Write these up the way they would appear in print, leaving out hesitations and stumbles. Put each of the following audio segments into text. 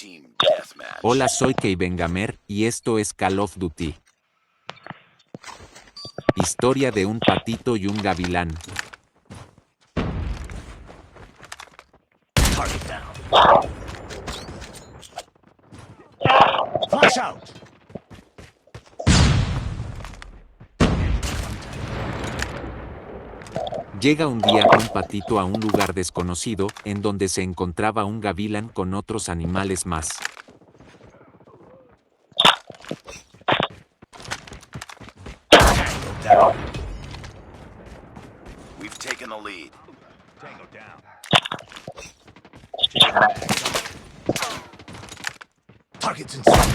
Team Deathmatch. Hola, soy Kevin Gamer y esto es Call of Duty. Historia de un patito y un gavilán. Target down. Flash out. Llega un día un patito a un lugar desconocido, en donde se encontraba un gavilán con otros animales más. Tango down. We've taken the lead. Tango down. Targets in sight.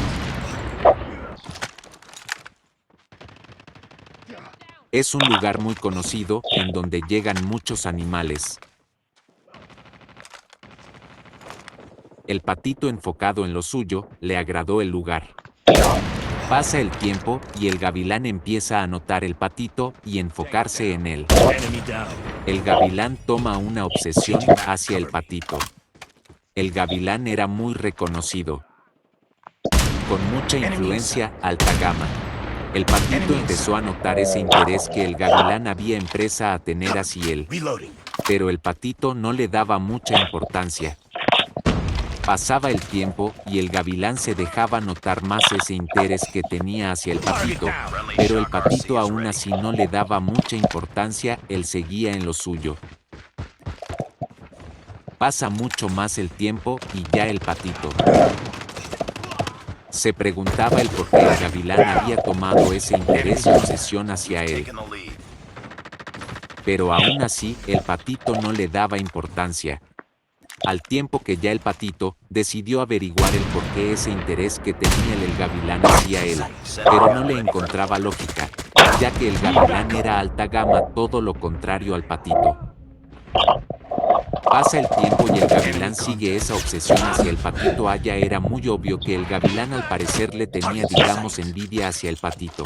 Es un lugar muy conocido, en donde llegan muchos animales. El patito, enfocado en lo suyo, le agradó el lugar. Pasa el tiempo, y el gavilán empieza a notar el patito y enfocarse en él. Enemy down. El gavilán toma una obsesión hacia el patito. El gavilán era muy reconocido, con mucha influencia, alta gama. El patito empezó a notar ese interés que el gavilán había empezado a tener hacia él, Reloading. pero el patito no le daba mucha importancia. Pasaba el tiempo, y el gavilán se dejaba notar más ese interés que tenía hacia el patito, pero el patito aún así no le daba mucha importancia, él seguía en lo suyo. Pasa mucho más el tiempo, y ya el patito se preguntaba el por qué el gavilán había tomado ese interés y obsesión hacia él. Taking the lead. Pero aún así, el patito no le daba importancia. Al tiempo que ya el patito decidió averiguar el por qué ese interés que tenía el gavilán hacia él, pero no le encontraba lógica, ya que el gavilán era alta gama, todo lo contrario al patito. Pasa el tiempo y el gavilán sigue esa obsesión hacia el patito. Allá era muy obvio que el gavilán al parecer le tenía, digamos, envidia hacia el patito.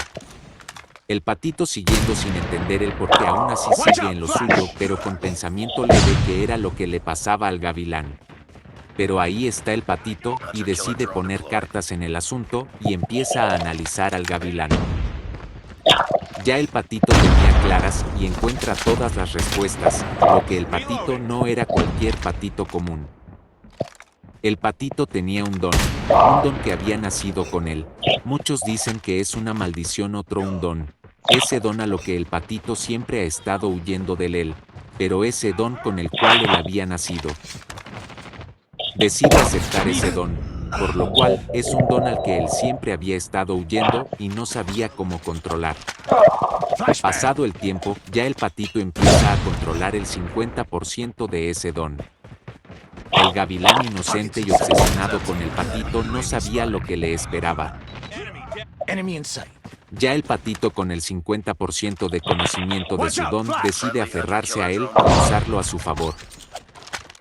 El patito, siguiendo sin entender el por qué, aún así sigue en lo suyo, pero con pensamiento leve que era lo que le pasaba al gavilán. Pero ahí está el patito, y decide poner cartas en el asunto, y empieza a analizar al gavilán. Ya el patito tenía claras, y encuentra todas las respuestas, lo que el patito no era cualquier patito común. El patito tenía un don que había nacido con él. Muchos dicen que es una maldición, otro un don. Ese don a lo que el patito siempre ha estado huyendo de él, pero ese don con el cual él había nacido. Decide aceptar ese don, por lo cual es un don al que él siempre había estado huyendo y no sabía cómo controlar. Pasado el tiempo, ya el patito empieza a controlar el 50% de ese don. El gavilán, inocente y obsesionado con el patito, no sabía lo que le esperaba. Enemy in sight. Ya el patito, con el 50% de conocimiento de su don, decide aferrarse a él y usarlo a su favor.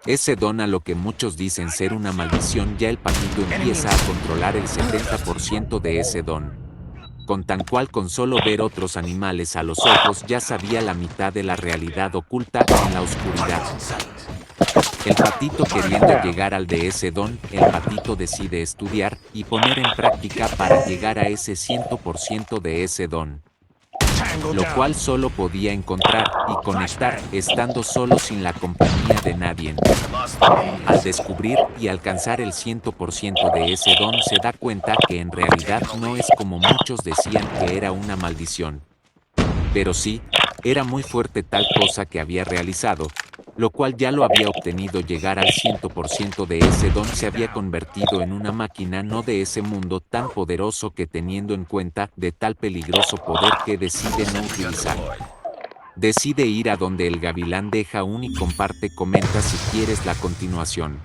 Ese don, a lo que muchos dicen ser una maldición, ya el patito empieza a controlar el 70% de ese don. Con tan cual, con solo ver otros animales a los ojos, ya sabía la mitad de la realidad oculta en la oscuridad. Targets in sight. El patito, queriendo llegar al de ese don, el patito decide estudiar y poner en práctica para llegar a ese 100% de ese don, Tango lo down. cual solo podía encontrar y conectar estando solo, sin la compañía de nadie. Lost the lead. Al descubrir y alcanzar el 100% de ese don, se da cuenta que en realidad no es como muchos decían, que era una maldición. Pero sí, era muy fuerte tal cosa que había realizado, lo cual ya lo había obtenido. Llegar al 100% de ese don se había convertido en una máquina no de ese mundo, tan poderoso que, teniendo en cuenta de tal peligroso poder, que decide no utilizar. Decide ir a donde el gavilán deja un y comparte. Comenta si quieres la continuación.